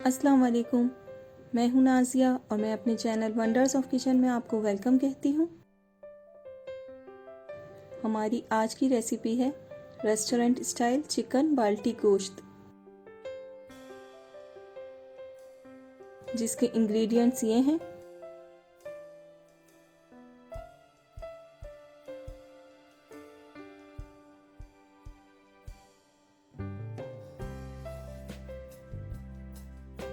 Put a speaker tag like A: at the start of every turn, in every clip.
A: अस्सलाम वालेकुम। मैं हूं नाज़िया और मैं अपने चैनल वंडर्स ऑफ किचन में आपको वेलकम कहती हूं। हमारी आज की रेसिपी है रेस्टोरेंट स्टाइल चिकन बाल्टी गोश्त, जिसके इंग्रेडिएंट्स ये हैं।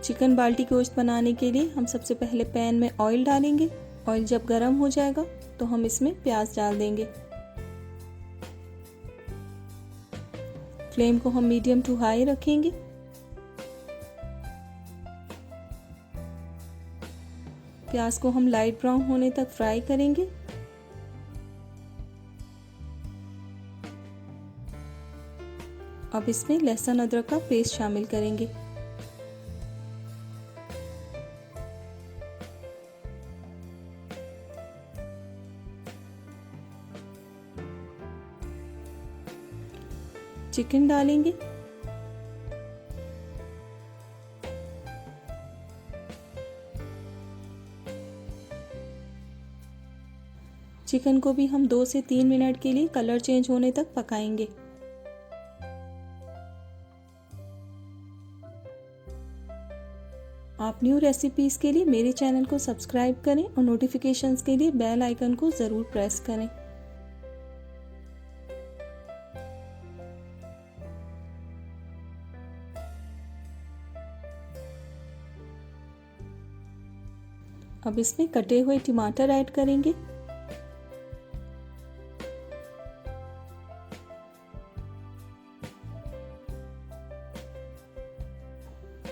A: चिकन बाल्टी गोश्त बनाने के लिए हम सबसे पहले पैन में ऑयल डालेंगे। ऑयल जब गर्म हो जाएगा तो हम इसमें प्याज डाल देंगे। फ्लेम को हम मीडियम टू हाई रखेंगे। प्याज को हम लाइट ब्राउन होने तक फ्राई करेंगे। अब इसमें लहसुन अदरक का पेस्ट शामिल करेंगे। चिकन डालेंगे। चिकन को भी हम 2 से 3 मिनट के लिए कलर चेंज होने तक पकाएंगे। आप न्यू रेसिपीज के लिए मेरे चैनल को सब्सक्राइब करें और नोटिफिकेशंस के लिए बेल आइकन को ज़रूर प्रेस करें। अब इसमें कटे हुए टमाटर ऐड करेंगे।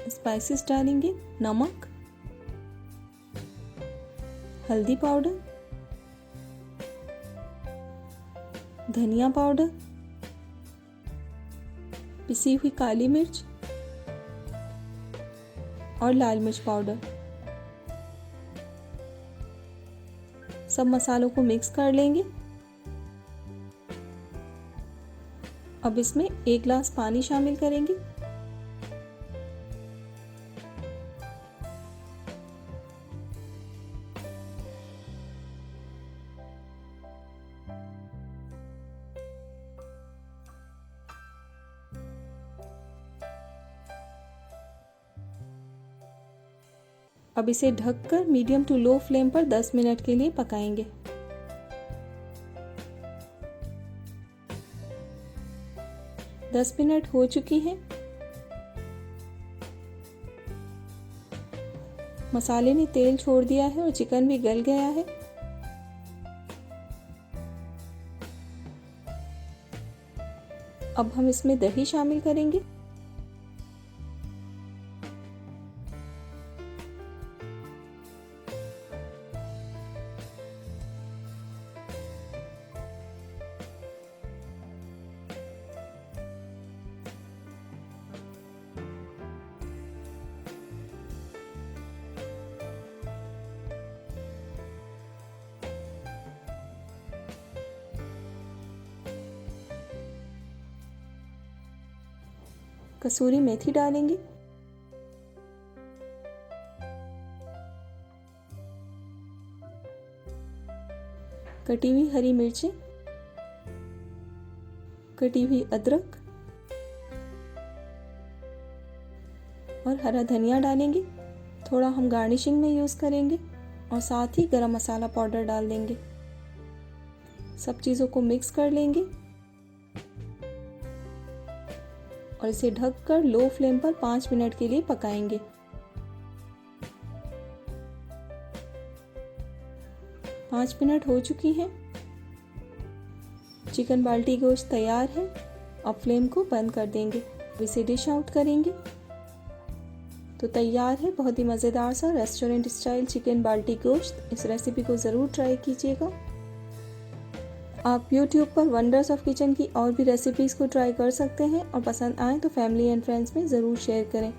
A: स्पाइसेस डालेंगे, नमक, हल्दी पाउडर, धनिया पाउडर, पिसी हुई काली मिर्च और लाल मिर्च पाउडर। सब मसालों को मिक्स कर लेंगे। अब इसमें 1 गिलास पानी शामिल करेंगे। अब इसे ढककर मीडियम टू लो फ्लेम पर 10 मिनट के लिए पकाएंगे। दस मिनट हो चुकी हैं। मसाले ने तेल छोड़ दिया है और चिकन भी गल गया है। अब हम इसमें दही शामिल करेंगे। कसूरी मेथी डालेंगे। कटी हुई हरी मिर्चें, कटी हुई अदरक और हरा धनिया डालेंगे। थोड़ा हम गार्निशिंग में यूज़ करेंगे और साथ ही गरम मसाला पाउडर डाल देंगे। सब चीज़ों को मिक्स कर लेंगे और इसे ढककर लो फ्लेम पर 5 मिनट के लिए पकाएंगे। 5 मिनट हो चुकी हैं। चिकन बाल्टी गोश्त तैयार है। अब फ्लेम को बंद कर देंगे। इसे डिश आउट करेंगे तो तैयार है बहुत ही मज़ेदार सा रेस्टोरेंट स्टाइल चिकन बाल्टी गोश्त। इस रेसिपी को ज़रूर ट्राई कीजिएगा। आप YouTube पर वंडर्स ऑफ किचन की और भी रेसिपीज़ को ट्राई कर सकते हैं और पसंद आए तो फैमिली एंड फ्रेंड्स में ज़रूर शेयर करें।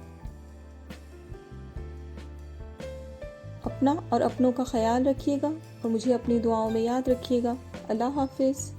A: अपना और अपनों का ख्याल रखिएगा और मुझे अपनी दुआओं में याद रखिएगा। अल्लाह हाफिज़।